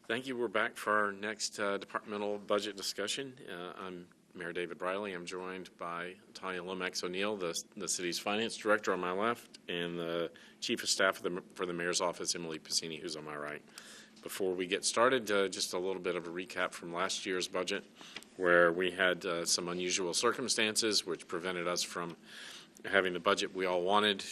Thank you. We're back for our next departmental budget discussion. I'm Mayor David Briley. I'm joined by Tanya Lomax O'Neill, the city's finance director on my left, and the chief of staff for the mayor's office, Emily Piscini, who's on my right. Before we get started, just a little bit of a recap from last year's budget, where we had some unusual circumstances which prevented us from having the budget we all wanted.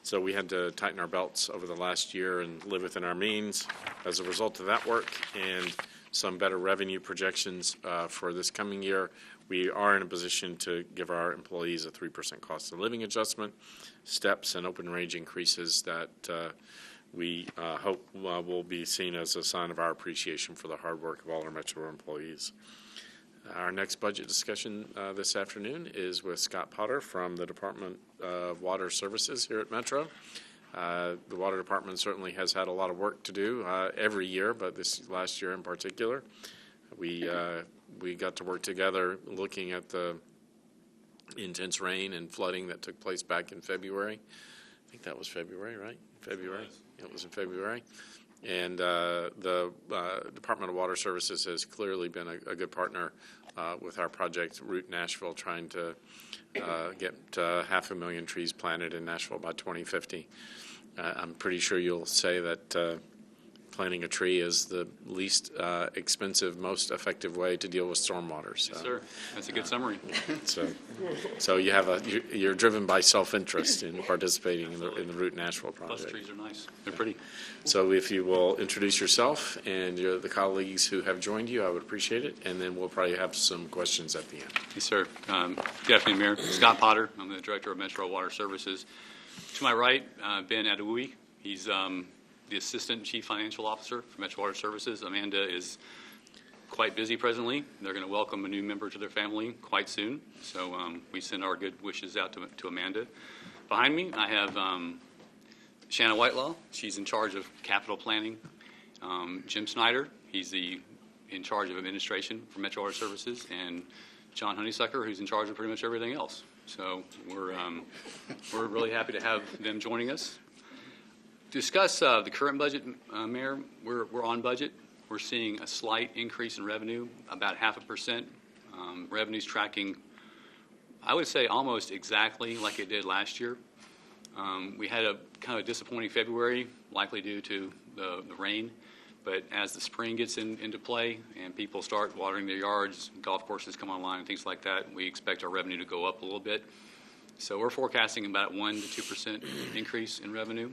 So we had to tighten our belts over the last year and live within our means. As a result of that work and some better revenue projections for this coming year, we are in a position to give our employees a 3% cost of living adjustment, steps and open range increases that we hope will be seen as a sign of our appreciation for the hard work of all our Metro employees. Our next budget discussion this afternoon is with Scott Potter from the Department of Water Services here at Metro. The Water Department certainly has had a lot of work to do every year, but this last year in particular. We got to work together looking at the intense rain and flooding that took place back in February. I think that was February, right? February. It was in February. And the Department of Water Services has clearly been a good partner with our project Route Nashville, trying to get 500,000 trees planted in Nashville by 2050. I'm pretty sure you'll say that planting a tree is the least expensive, most effective way to deal with stormwater. So, yes, sir. That's a good summary. So you're driven by self-interest in participating in the Route Nashville project. Plus, trees are nice. They're pretty. So if you will introduce yourself and the colleagues who have joined you, I would appreciate it, and then we'll probably have some questions at the end. Yes, sir. Good afternoon, Mayor. Scott Potter. I'm the Director of Metro Water Services. To my right, Ben Adewui. He's the Assistant Chief Financial Officer for Metro Water Services. Amanda is quite busy presently. They're going to welcome a new member to their family quite soon. So we send our good wishes out to Amanda. Behind me, I have Shanna Whitelaw. She's in charge of capital planning. Jim Snyder, he's in charge of administration for Metro Water Services. And John Honeysucker, who's in charge of pretty much everything else. So we're really happy to have them joining us. Discuss the current budget, Mayor. We're on budget. We're seeing a slight increase in revenue, about 0.5%. Revenue's tracking, I would say, almost exactly like it did last year. We had a kind of a disappointing February, likely due to the rain. But as the spring gets into play and people start watering their yards, golf courses come online, and things like that, we expect our revenue to go up a little bit. So we're forecasting about 1 to 2% increase in revenue.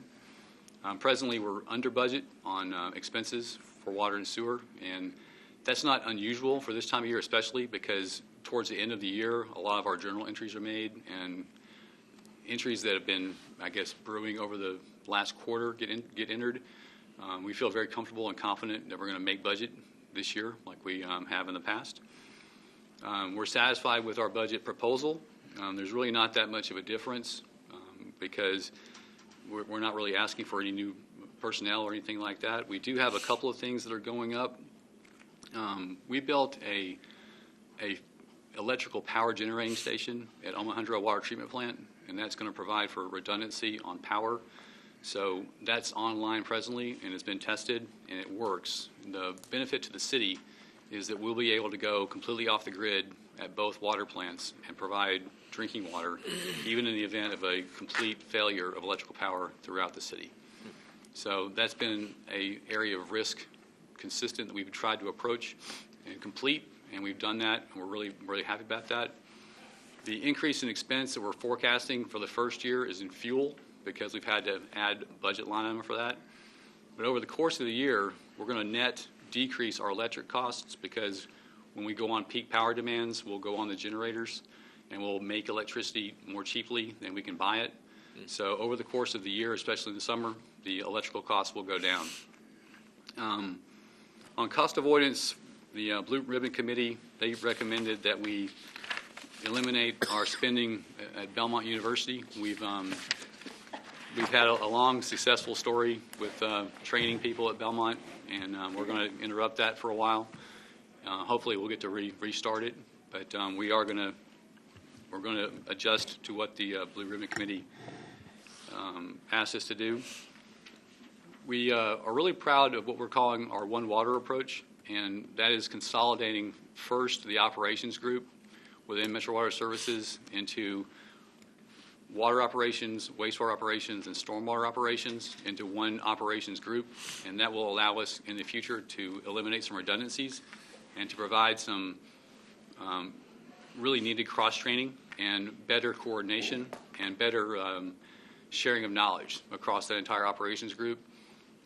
Presently, we're under budget on expenses for water and sewer, and that's not unusual for this time of year, especially because towards the end of the year, a lot of our journal entries are made, and entries that have been, I guess, brewing over the last quarter get entered. We feel very comfortable and confident that we're going to make budget this year like we have in the past. We're satisfied with our budget proposal. There's really not that much of a difference because we're not really asking for any new personnel or anything like that. We do have a couple of things that are going up. We built a electrical power generating station at Omaha Water Treatment Plant, and that's going to provide for redundancy on power. So that's online presently, and it's been tested, and it works. The benefit to the city is that we'll be able to go completely off the grid at both water plants and provide drinking water, even in the event of a complete failure of electrical power throughout the city. So that's been an area of risk consistent that we've tried to approach and complete, and we've done that, and we're really, really happy about that. The increase in expense that we're forecasting for the first year is in fuel because we've had to add budget line item for that. But over the course of the year, we're going to net decrease our electric costs because when we go on peak power demands, we'll go on the generators and we'll make electricity more cheaply than we can buy it. So over the course of the year, especially in the summer, the electrical costs will go down. On cost avoidance, the Blue Ribbon Committee, they recommended that we eliminate our spending at Belmont University. We've had a long, successful story with training people at Belmont, and we're going to interrupt that for a while. Hopefully, we'll get to restart it, but we're going to adjust to what the Blue Ribbon Committee asked us to do. We are really proud of what we're calling our One Water approach, and that is consolidating first the operations group within Metro Water Services into water operations, wastewater operations, and stormwater operations into one operations group, and that will allow us in the future to eliminate some redundancies and to provide some really needed cross-training and better coordination and better sharing of knowledge across that entire operations group.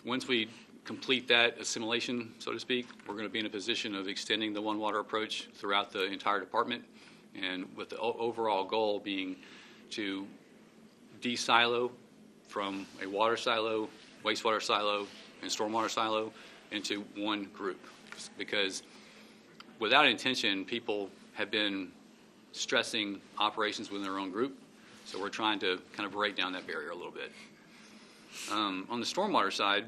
Once we complete that assimilation, so to speak, we're going to be in a position of extending the One Water approach throughout the entire department, and with the overall goal being to de-silo from a water silo, wastewater silo, and stormwater silo into one group. Because without intention, people have been stressing operations within their own group, so we're trying to kind of break down that barrier a little bit. On the stormwater side,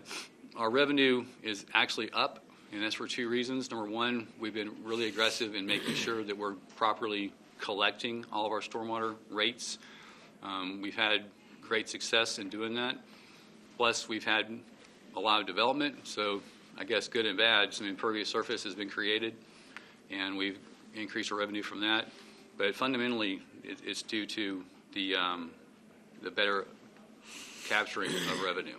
our revenue is actually up, and that's for two reasons. Number one, we've been really aggressive in making sure that we're properly collecting all of our stormwater rates. We've had great success in doing that. Plus, we've had a lot of development, so I guess good and bad, some impervious surface has been created, and we've increased our revenue from that. But fundamentally, it's due to the better capturing of revenue.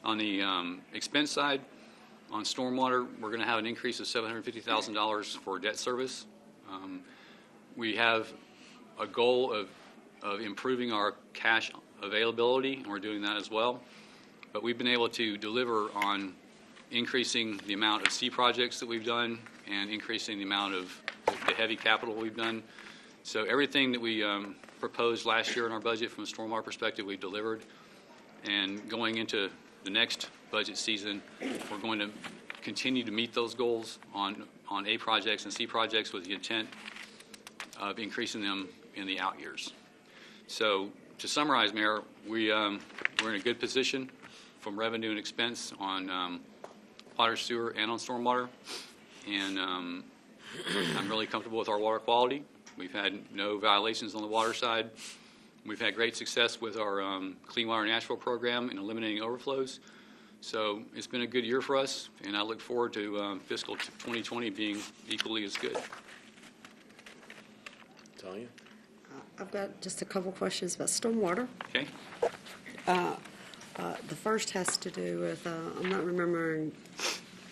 On the expense side, on stormwater, we're going to have an increase of $750,000 for debt service. We have a goal of improving our cash availability, and we're doing that as well. But we've been able to deliver on increasing the amount of C projects that we've done and increasing the amount of the heavy capital we've done. So everything that we proposed last year in our budget from a stormwater perspective, we've delivered. And going into the next budget season, we're going to continue to meet those goals on A projects and C projects with the intent of increasing them in the out years. So to summarize, Mayor, we're in a good position from revenue and expense on water, sewer, and on stormwater. And I'm really comfortable with our water quality. We've had no violations on the water side. We've had great success with our Clean Water Nashville program in eliminating overflows. So it's been a good year for us, and I look forward to fiscal 2020 being equally as good. Talia? I've got just a couple questions about stormwater. Okay? The first has to do with, I'm not remembering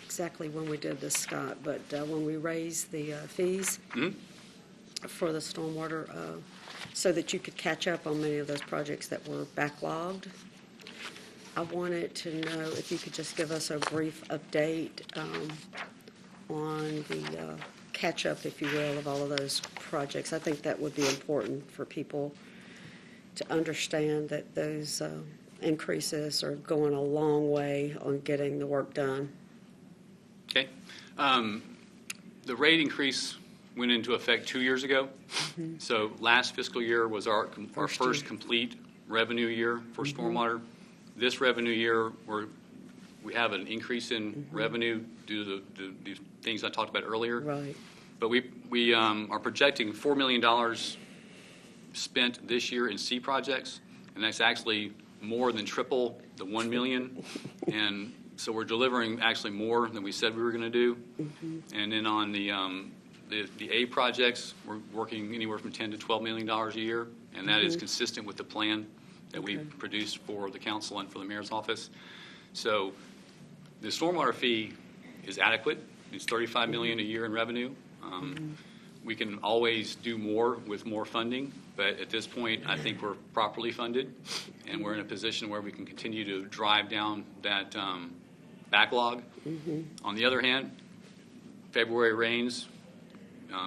exactly when we did this, Scott, but when we raised the fees for the stormwater so that you could catch up on many of those projects that were backlogged. I wanted to know if you could just give us a brief update on the catch-up, if you will, of all of those projects. I think that would be important for people to understand that those increases are going a long way on getting the work done. Okay. The rate increase went into effect 2 years ago. So last fiscal year was our first complete revenue year for stormwater. This revenue year, we have an increase in revenue due to the things I talked about earlier. Right. But we are projecting $4 million spent this year in C projects, and that's actually more than triple the $1 million. And so we're delivering actually more than we said we were going to do. And then on the A projects, we're working anywhere from $10 to $12 million a year, and that is consistent with the plan that we produced for the council and for the mayor's office. So the stormwater fee is adequate. It's $35 million a year in revenue. We can always do more with more funding, but at this point, I think we're properly funded, and we're in a position where we can continue to drive down that backlog. On the other hand, February rains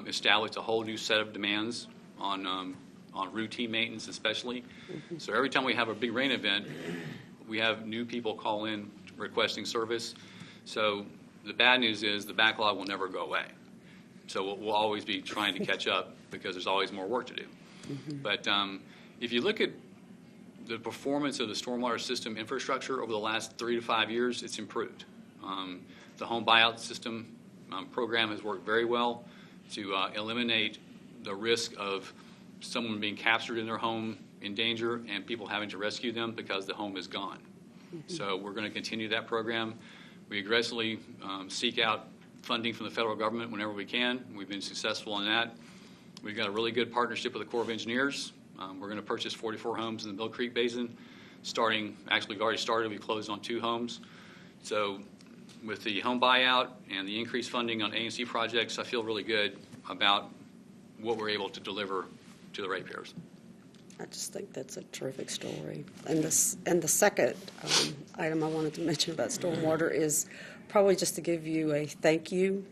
established a whole new set of demands on routine maintenance especially. So every time we have a big rain event, we have new people call in requesting service. So the bad news is the backlog will never go away. So we'll always be trying to catch up because there's always more work to do. But if you look at the performance of the stormwater system infrastructure over the last 3 to 5 years, it's improved. The home buyout system program has worked very well to eliminate the risk of someone being captured in their home in danger and people having to rescue them because the home is gone. So we're going to continue that program. We aggressively seek out funding from the federal government whenever we can. We've been successful in that. We've got a really good partnership with the Corps of Engineers. We're going to purchase 44 homes in the Mill Creek Basin. Actually, we've already started. We closed on 2 homes. So with the home buyout and the increased funding on A&C projects, I feel really good about what we're able to deliver to the ratepayers. I just think that's a terrific story. And the second item I wanted to mention about stormwater is probably just to give you a thank you,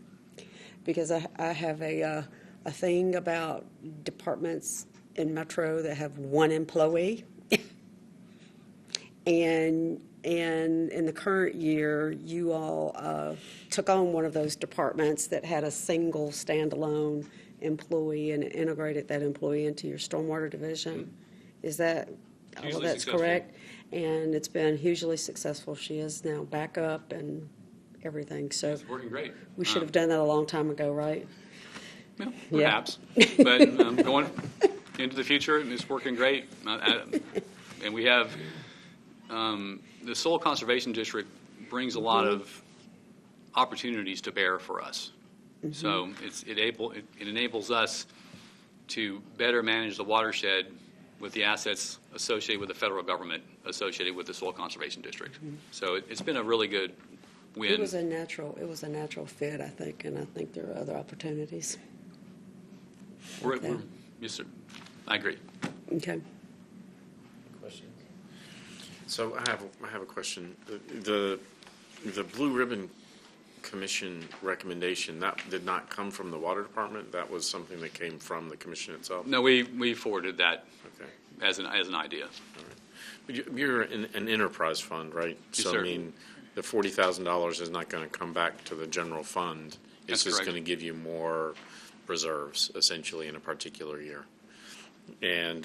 because I have a thing about departments in Metro that have 1 employee. And in the current year, you all took on one of those departments that had a single standalone employee and integrated that employee into your stormwater division. Is that all that's successful. correct? And it's been hugely successful. She is now back up and everything. So It's working great. we should have done that a long time ago, right? Well, Yeah. perhaps. But going into the future, it's working great. And we have the Soil Conservation District brings a lot of opportunities to bear for us. So it enables us to better manage the watershed with the assets associated with the federal government, associated with the Soil Conservation District. So it's been a really good win. It was a natural fit, I think, and I think there are other opportunities. Yes, sir. I agree. Okay. Questions? So I have a question. The Blue Ribbon Commission recommendation, that did not come from the Water Department? That was something that came from the commission itself? No, we forwarded that Okay. as an idea. All right. But you're an enterprise fund, right? Yes, so, sir. I mean, the $40,000 is not going to come back to the general fund. It's That's just correct. going to give you more reserves, essentially, in a particular year. And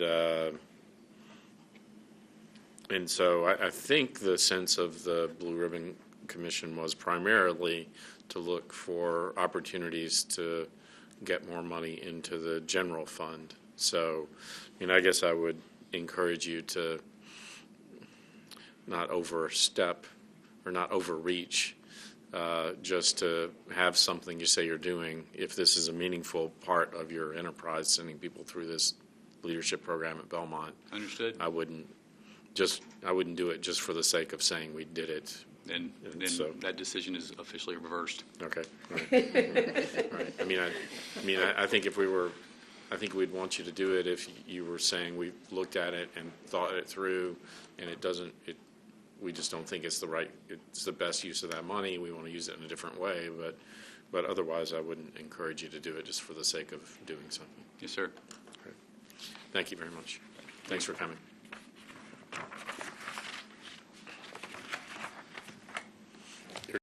so I think the sense of the Blue Ribbon Commission was primarily to look for opportunities to get more money into the general fund. So, I guess I would encourage you to not overstep or not overreach, just to have something you say you're doing. If this is a meaningful part of your enterprise, sending people through this leadership program at Belmont, Understood? I wouldn't do it just for the sake of saying we did it. And then so- that decision is officially reversed. Okay. Right. Right. I think we'd want you to do it if you were saying we looked at it and thought it through, and we just don't think it's the best use of that money. We want to use it in a different way, but otherwise I wouldn't encourage you to do it just for the sake of doing something. Yes, sir. Thank you very much. Thanks for coming.